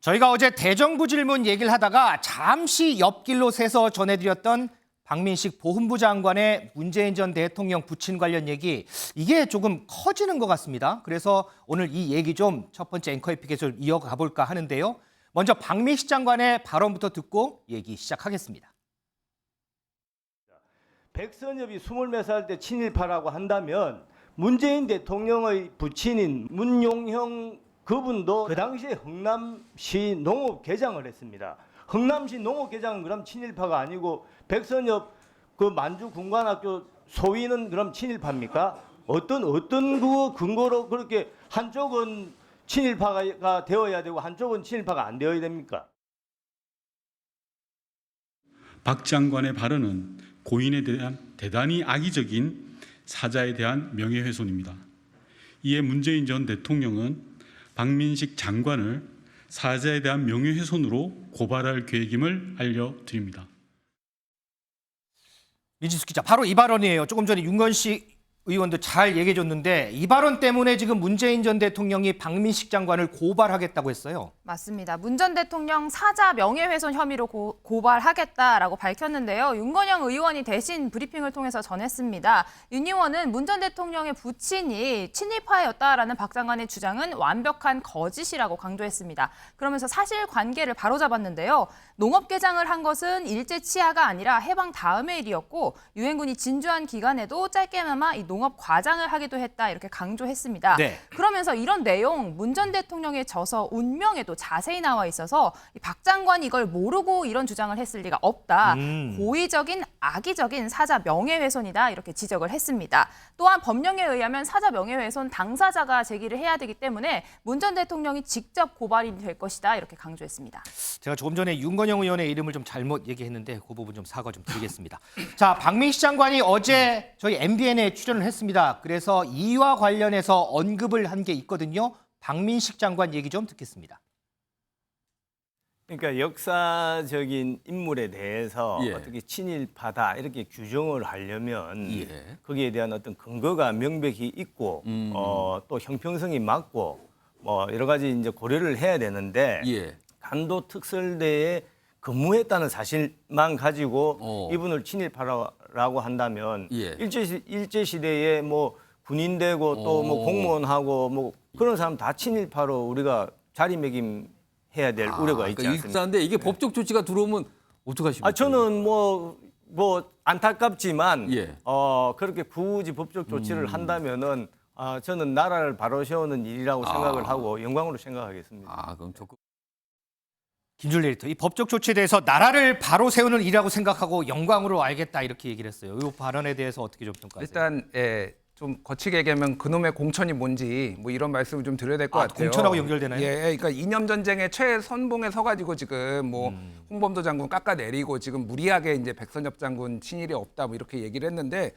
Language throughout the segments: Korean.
저희가 어제 대정부 질문 얘기를 하다가 잠시 옆길로 새서 전해드렸던 박민식 보훈부 장관의 문재인 전 대통령 부친 관련 얘기, 이게 조금 커지는 것 같습니다. 그래서 오늘 이 얘기 좀 첫 번째 앵커 에픽에서 이어가 볼까 하는데요. 먼저 박민식 장관의 발언부터 듣고 얘기 시작하겠습니다. 백선엽이 20몇 살 때 친일파라고 한다면 문재인 대통령의 부친인 문용형 그분도 그 당시에 흥남시 농업개장을 했습니다. 흥남시 농업개장은 그럼 친일파가 아니고 백선엽 그 만주 군관학교 소위는 그럼 친일파입니까? 어떤 그 근거로 그렇게 한쪽은 친일파가 되어야 되고 한쪽은 친일파가 안 되어야 됩니까? 박 장관의 발언은 고인에 대한 대단히 악의적인 사자에 대한 명예훼손입니다. 이에 문재인 전 대통령은 박민식 장관을 사자에 대한 명예훼손으로 고발할 계획임을 알려드립니다. 민지수 기자, 바로 이 발언이에요. 조금 전에 윤건식 의원도 잘 얘기해 줬는데 이 발언 때문에 지금 문재인 전 대통령이 박민식 장관을 고발하겠다고 했어요. 맞습니다. 문 전 대통령 사자 명예훼손 혐의로 고발하겠다라고 밝혔는데요. 윤건영 의원이 대신 브리핑을 통해서 전했습니다. 윤 의원은 문 전 대통령의 부친이 친일파였다라는 박 장관의 주장은 완벽한 거짓이라고 강조했습니다. 그러면서 사실관계를 바로잡았는데요. 농업개장을 한 것은 일제 치하가 아니라 해방 다음의 일이었고 유엔군이 진주한 기간에도 짧게나마 이 농업 과장을 하기도 했다, 이렇게 강조했습니다. 네. 그러면서 이런 내용 문 전 대통령의 저서 운명에도 자세히 나와 있어서 박 장관이 이걸 모르고 이런 주장을 했을 리가 없다. 고의적인 악의적인 사자 명예훼손이다, 이렇게 지적을 했습니다. 또한 법령에 의하면 사자 명예훼손 당사자가 제기를 해야 되기 때문에 문 전 대통령이 직접 고발이 될 것이다, 이렇게 강조했습니다. 제가 조금 전에 윤건영 의원의 이름을 좀 잘못 얘기했는데 그 부분 좀 사과 좀 드리겠습니다. 자, 박민식 장관이 어제 저희 MBN에 출연을 했습니다. 그래서 이와 관련해서 언급을 한 게 있거든요. 박민식 장관 얘기 좀 듣겠습니다. 그러니까 역사적인 인물에 대해서 어떻게 친일파다 이렇게 규정을 하려면 거기에 대한 어떤 근거가 명백히 있고 또 형평성이 맞고 뭐 여러 가지 이제 고려를 해야 되는데 간도 특설대에 근무했다는 사실만 가지고 이분을 친일파라고 한다면 일제 시대에 뭐 군인되고 또 뭐 공무원하고 뭐 그런 사람 다 친일파로 우리가 자리매김해야 될 우려가 있지 그러니까 않습니까? 일사인데 이게 법적 조치가 들어오면 어떡하십니까? 저는 뭐 안타깝지만 그렇게 굳이 법적 조치를 한다면은 저는 나라를 바로 세우는 일이라고 생각을 하고 영광으로 생각하겠습니다. 그럼 적극. 김준일 에디터, 이 법적 조치에 대해서 나라를 바로 세우는 일이라고 생각하고 영광으로 알겠다, 이렇게 얘기를 했어요. 이 발언에 대해서 어떻게 좀 평가하세요? 일단 좀 거치게 얘기하면 그놈의 공천이 뭔지 뭐 이런 말씀을 좀 드려야 될 것 같아요. 공천하고 연결되나요? 그러니까 이념 전쟁의 최선봉에 서가지고 지금 뭐 홍범도 장군 깎아내리고 지금 무리하게 이제 백선엽 장군 친일이 없다 뭐 이렇게 얘기를 했는데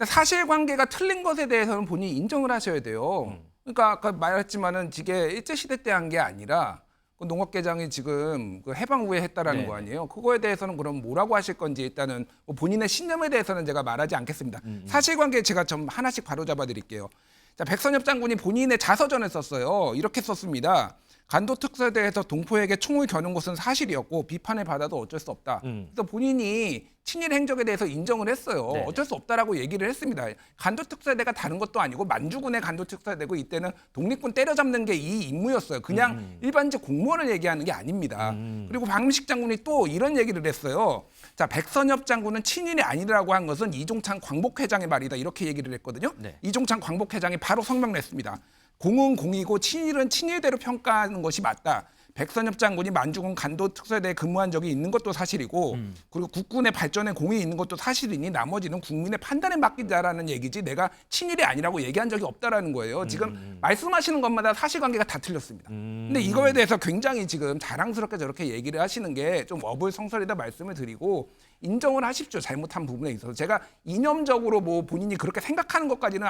사실관계가 틀린 것에 대해서는 본인이 인정을 하셔야 돼요. 그러니까 아까 말했지만은 이게 일제 시대 때 한 게 아니라 그 농업개장이 지금 그 해방 후에 했다라는 거 아니에요. 그거에 대해서는 그럼 뭐라고 하실 건지 일단은 뭐 본인의 신념에 대해서는 제가 말하지 않겠습니다. 사실관계 제가 좀 하나씩 바로잡아 드릴게요. 자, 백선엽 장군이 본인의 자서전을 썼어요. 이렇게 썼습니다. 간도특사대에서 동포에게 총을 겨눈 것은 사실이었고 비판을 받아도 어쩔 수 없다. 그래서 본인이 친일 행적에 대해서 인정을 했어요. 어쩔 수 없다라고 얘기를 했습니다. 간도특사대가 다른 것도 아니고 만주군의 간도특사대고 이때는 독립군 때려잡는 게 이 임무였어요. 그냥 일반적 공무원을 얘기하는 게 아닙니다. 그리고 박민식 장군이 또 이런 얘기를 했어요. 자, 백선엽 장군은 친일이 아니라고 한 것은 이종찬 광복회장의 말이다, 이렇게 얘기를 했거든요. 이종찬 광복회장이 바로 성명을 냈습니다. 공은 공이고 친일은 친일대로 평가하는 것이 맞다. 백선엽 장군이 만주군 간도특사대에 근무한 적이 있는 것도 사실이고 그리고 국군의 발전에 공이 있는 것도 사실이니 나머지는 국민의 판단에 맡기자라는 얘기지 내가 친일이 아니라고 얘기한 적이 없다라는 거예요. 지금 말씀하시는 것마다 사실관계가 다 틀렸습니다. 근데 이거에 대해서 굉장히 지금 자랑스럽게 저렇게 얘기를 하시는 게 좀 어불성설이다 말씀을 드리고 인정을 하십시오. 잘못한 부분에 있어서. 제가 이념적으로 뭐 본인이 그렇게 생각하는 것까지는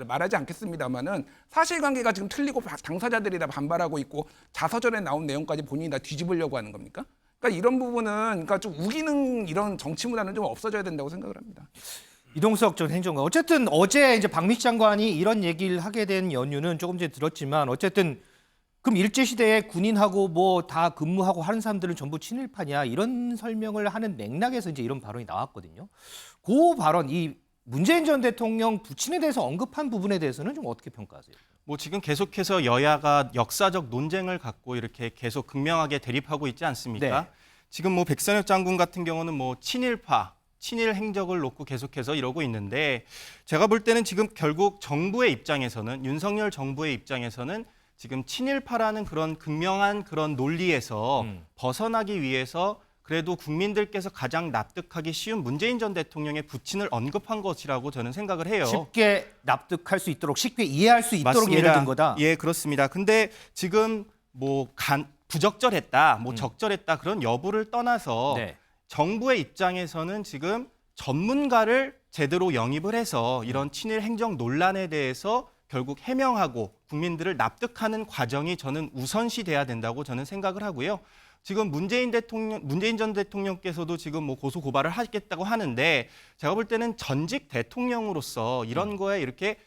말하지 않겠습니다만은 사실관계가 지금 틀리고 당사자들이 다 반발하고 있고 자서전에 나온 내용까지 본인이 다 뒤집으려고 하는 겁니까? 그러니까 이런 부분은 그러니까 좀 우기는 이런 정치 문화는 좀 없어져야 된다고 생각을 합니다. 이동석 전 행정관. 어쨌든 어제 이제 박민식 장관이 이런 얘기를 하게 된 연유는 조금 전에 들었지만 어쨌든 그럼 일제시대에 군인하고 뭐 다 근무하고 하는 사람들은 전부 친일파냐 이런 설명을 하는 맥락에서 이제 이런 발언이 나왔거든요. 그 발언, 이 문재인 전 대통령 부친에 대해서 언급한 부분에 대해서는 좀 어떻게 평가하세요? 뭐 지금 계속해서 여야가 역사적 논쟁을 갖고 이렇게 계속 극명하게 대립하고 있지 않습니까? 네. 지금 뭐 백선엽 장군 같은 경우는 뭐 친일파, 친일 행적을 놓고 계속해서 이러고 있는데 제가 볼 때는 지금 결국 정부의 입장에서는 윤석열 정부의 입장에서는 지금 친일파라는 그런 극명한 그런 논리에서 벗어나기 위해서 그래도 국민들께서 가장 납득하기 쉬운 문재인 전 대통령의 부친을 언급한 것이라고 저는 생각을 해요. 쉽게 납득할 수 있도록, 쉽게 이해할 수 있도록 맞습니다. 예를 든 거다. 예, 그렇습니다. 근데 지금 뭐 부적절했다, 뭐 적절했다 그런 여부를 떠나서 네. 정부의 입장에서는 지금 전문가를 제대로 영입을 해서 이런 친일 행정 논란에 대해서 결국 해명하고 국민들을 납득하는 과정이 저는 우선시돼야 된다고 저는 생각을 하고요. 지금 문재인 전 대통령께서도 지금 뭐 고소 고발을 하겠다고 하는데 제가 볼 때는 전직 대통령으로서 이런 거에 이렇게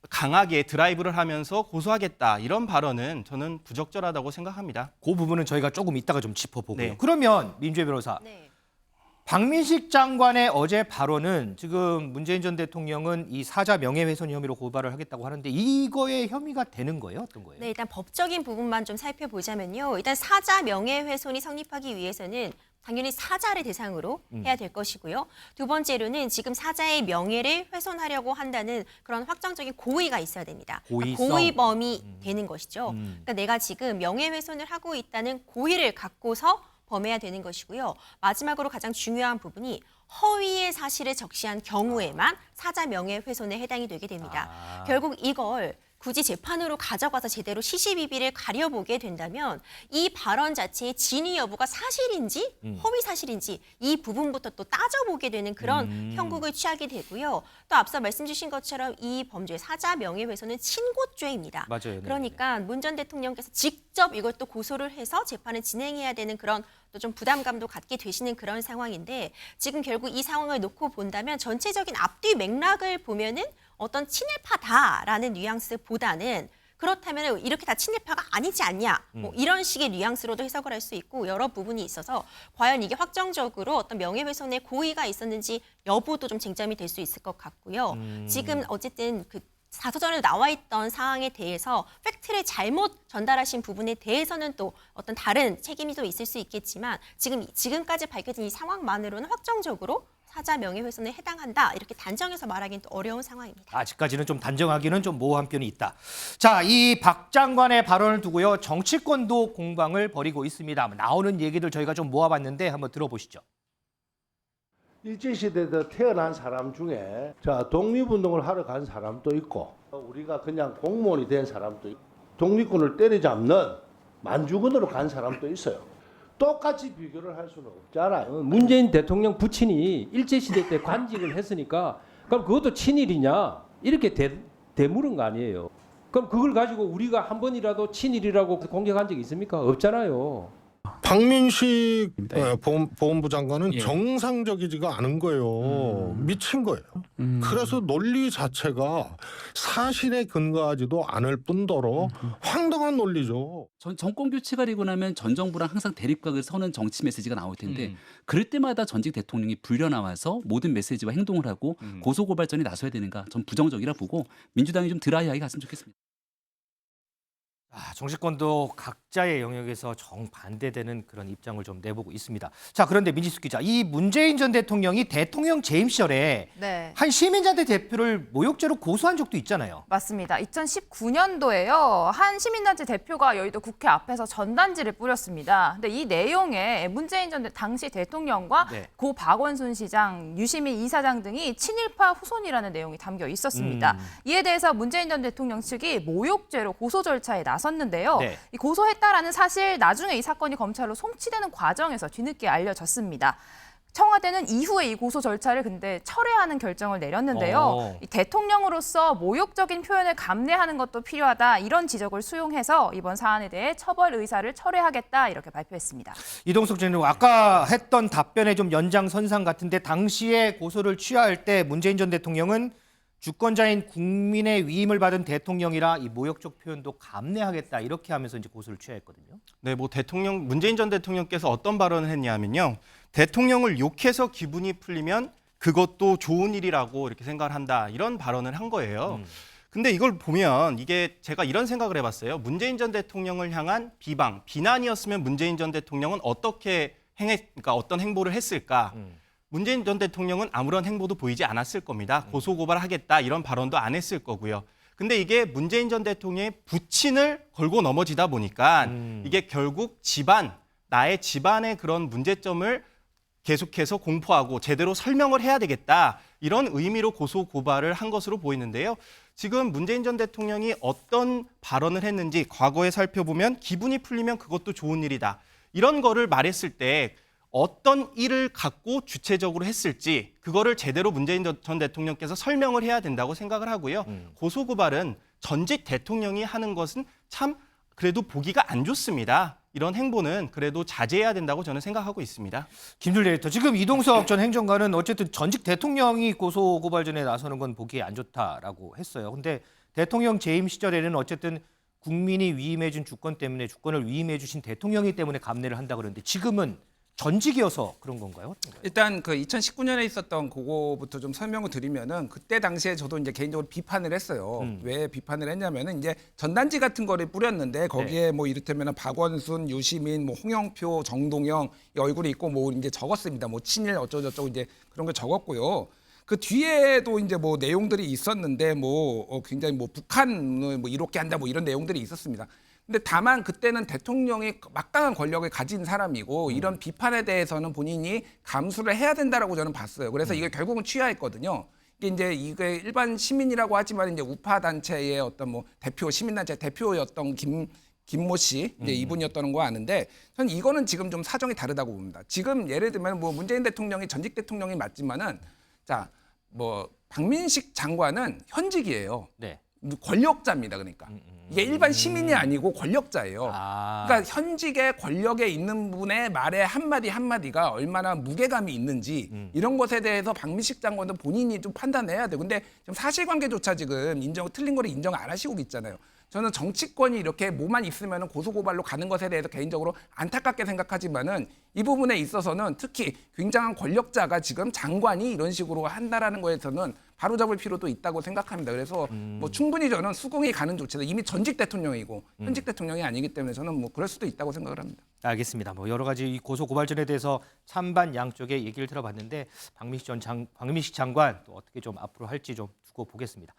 강하게 드라이브를 하면서 고소하겠다 이런 발언은 저는 부적절하다고 생각합니다. 그 부분은 저희가 조금 이따가 좀 짚어보고요. 네. 그러면 민주혜 변호사, 네. 박민식 장관의 어제 발언은 지금 문재인 전 대통령은 이 사자 명예훼손 혐의로 고발을 하겠다고 하는데 이거에 혐의가 되는 거예요? 어떤 거예요? 네, 일단 법적인 부분만 좀 살펴보자면요. 일단 사자 명예훼손이 성립하기 위해서는 당연히 사자를 대상으로 해야 될 것이고요. 두 번째로는 지금 사자의 명예를 훼손하려고 한다는 그런 확정적인 고의가 있어야 됩니다. 그러니까 고의성. 고의범이 되는 것이죠. 그러니까 내가 지금 명예훼손을 하고 있다는 고의를 갖고서 범해야 되는 것이고요. 마지막으로 가장 중요한 부분이 허위의 사실을 적시한 경우에만 사자 명예훼손에 해당이 되게 됩니다. 결국 이걸 굳이 재판으로 가져가서 제대로 시시비비를 가려보게 된다면 이 발언 자체의 진위 여부가 사실인지 허위 사실인지 이 부분부터 또 따져보게 되는 그런 형국을 취하게 되고요. 또 앞서 말씀 주신 것처럼 이 범죄 사자 명예훼손은 친고죄입니다. 맞아요. 네. 그러니까 문 전 대통령께서 직접 이걸 또 고소를 해서 재판을 진행해야 되는 그런 또 좀 부담감도 갖게 되시는 그런 상황인데 지금 결국 이 상황을 놓고 본다면 전체적인 앞뒤 맥락을 보면은 어떤 친일파다라는 뉘앙스보다는 그렇다면 이렇게 다 친일파가 아니지 않냐 뭐 이런 식의 뉘앙스로도 해석을 할 수 있고 여러 부분이 있어서 과연 이게 확정적으로 어떤 명예훼손의 고의가 있었는지 여부도 좀 쟁점이 될 수 있을 것 같고요. 지금 어쨌든 그 사서전에 나와 있던 사항에 대해서 팩트를 잘못 전달하신 부분에 대해서는 또 어떤 다른 책임이 또 있을 수 있겠지만 지금까지 밝혀진 이 상황만으로는 확정적으로 사자 명예훼손에 해당한다 이렇게 단정해서 말하기는 또 어려운 상황입니다. 아직까지는 좀 단정하기는 좀 모호한 편이 있다. 자, 이 박 장관의 발언을 두고요. 정치권도 공방을 벌이고 있습니다. 나오는 얘기들 저희가 좀 모아봤는데 한번 들어보시죠. 일제시대 때 태어난 사람 중에 독립운동을 하러 간 사람도 있고 우리가 그냥 공무원이 된 사람도 있고 독립군을 때려잡는 만주군으로 간 사람도 있어요. 똑같이 비교를 할 수는 없잖아요. 문재인 대통령 부친이 일제시대 때 관직을 했으니까 그럼 그것도 친일이냐 이렇게 되물은 거 아니에요. 그럼 그걸 가지고 우리가 한 번이라도 친일이라고 공격한 적이 있습니까? 없잖아요. 박민식 보훈부 장관은 정상적이지가 않은 거예요. 미친 거예요. 그래서 논리 자체가 사실에 근거하지도 않을 뿐더러 황당한 논리죠. 정권 교체가 되고 나면 전 정부랑 항상 대립각을 서는 정치 메시지가 나올 텐데 그럴 때마다 전직 대통령이 불려 나와서 모든 메시지와 행동을 하고 고소고발전에 나서야 되는가? 전 부정적이라 보고 민주당이 좀 드라이하게 갔으면 좋겠습니다. 정치권도 각자의 영역에서 정반대되는 그런 입장을 좀 내보고 있습니다. 자, 그런데 민지숙 기자, 이 문재인 전 대통령이 대통령 재임 시절에 네. 한 시민단체 대표를 모욕죄로 고소한 적도 있잖아요. 맞습니다. 2019년도에요. 한 시민단체 대표가 여의도 국회 앞에서 전단지를 뿌렸습니다. 근데 이 내용에 문재인 전 당시 대통령과 네. 고 박원순 시장, 유시민 이사장 등이 친일파 후손이라는 내용이 담겨 있었습니다. 이에 대해서 문재인 전 대통령 측이 모욕죄로 고소 절차에 나섰는데요. 네. 이 고소했다라는 사실 나중에 이 사건이 검찰로 송치되는 과정에서 뒤늦게 알려졌습니다. 청와대는 이후에 이 고소 절차를 근데 철회하는 결정을 내렸는데요. 이 대통령으로서 모욕적인 표현을 감내하는 것도 필요하다 이런 지적을 수용해서 이번 사안에 대해 처벌 의사를 철회하겠다 이렇게 발표했습니다. 이동석 장관, 아까 했던 답변의 좀 연장선상 같은데 당시에 고소를 취하할 때 문재인 전 대통령은 주권자인 국민의 위임을 받은 대통령이라 이 모욕적 표현도 감내하겠다 이렇게 하면서 이제 고소를 취하했거든요. 네, 뭐 문재인 전 대통령께서 어떤 발언을 했냐면요. 대통령을 욕해서 기분이 풀리면 그것도 좋은 일이라고 이렇게 생각을 한다. 이런 발언을 한 거예요. 근데 이걸 보면 이게 제가 이런 생각을 해봤어요. 문재인 전 대통령을 향한 비난이었으면 문재인 전 대통령은 그러니까 어떤 행보를 했을까? 문재인 전 대통령은 아무런 행보도 보이지 않았을 겁니다. 고소고발하겠다 이런 발언도 안 했을 거고요. 근데 이게 문재인 전 대통령의 부친을 걸고 넘어지다 보니까 이게 결국 나의 집안의 그런 문제점을 계속해서 공포하고 제대로 설명을 해야 되겠다. 이런 의미로 고소고발을 한 것으로 보이는데요. 지금 문재인 전 대통령이 어떤 발언을 했는지 과거에 살펴보면 기분이 풀리면 그것도 좋은 일이다. 이런 거를 말했을 때 어떤 일을 갖고 주체적으로 했을지 그거를 제대로 문재인 전 대통령께서 설명을 해야 된다고 생각을 하고요. 고소고발은 전직 대통령이 하는 것은 참 그래도 보기가 안 좋습니다. 이런 행보는 그래도 자제해야 된다고 저는 생각하고 있습니다. 김준일 에디터, 지금 이동석 전 행정관은 어쨌든 전직 대통령이 고소고발전에 나서는 건 보기에 안 좋다라고 했어요. 근데 대통령 재임 시절에는 어쨌든 국민이 위임해준 주권 때문에 주권을 위임해주신 대통령이기 때문에 감내를 한다 그러는데 지금은 전직이어서 그런 건가요? 일단 그 2019년에 있었던 그거부터 좀 설명을 드리면은 그때 당시에 저도 이제 개인적으로 비판을 했어요. 왜 비판을 했냐면은 이제 전단지 같은 거를 뿌렸는데 거기에 뭐 이를테면은 박원순, 유시민, 뭐 홍영표, 정동영 이 얼굴이 있고 뭐 이제 적었습니다. 뭐 친일 어쩌고저쩌고 이제 그런 걸 적었고요. 그 뒤에도 이제 뭐 내용들이 있었는데 뭐 굉장히 뭐 북한을 뭐 이렇게 한다 뭐 이런 내용들이 있었습니다. 근데 다만 그때는 대통령이 막강한 권력을 가진 사람이고 이런 비판에 대해서는 본인이 감수를 해야 된다라고 저는 봤어요. 그래서 이게 결국은 취하했거든요. 이게 일반 시민이라고 하지만 이제 우파 단체의 어떤 뭐 시민단체 대표였던 김모 씨 이제 이분이었다는 거 아는데 저는 이거는 지금 좀 사정이 다르다고 봅니다. 지금 예를 들면 뭐 문재인 대통령이 전직 대통령이 맞지만은 뭐 박민식 장관은 현직이에요. 네. 권력자입니다. 그러니까 이게 일반 시민이 아니고 권력자예요. 그러니까 현직의 권력에 있는 분의 말의 한마디 한마디가 얼마나 무게감이 있는지 이런 것에 대해서 박민식 장관도 본인이 좀 판단해야 돼요. 근데 지금 사실관계조차 지금 틀린 거를 인정 안 하시고 있잖아요. 저는 정치권이 이렇게 뭐만 있으면 고소고발로 가는 것에 대해서 개인적으로 안타깝게 생각하지만은 이 부분에 있어서는 특히 굉장한 권력자가 지금 장관이 이런 식으로 한다라는 거에서는 바로잡을 필요도 있다고 생각합니다. 그래서 뭐 충분히 저는 수긍이 가는 조치다. 이미 전직 대통령이고 현직 대통령이 아니기 때문에 저는 뭐 그럴 수도 있다고 생각을 합니다. 알겠습니다. 뭐 여러 가지 이 고소고발전에 대해서 찬반 양쪽의 얘기를 들어봤는데 박민식 장관 또 어떻게 좀 앞으로 할지 좀 두고 보겠습니다.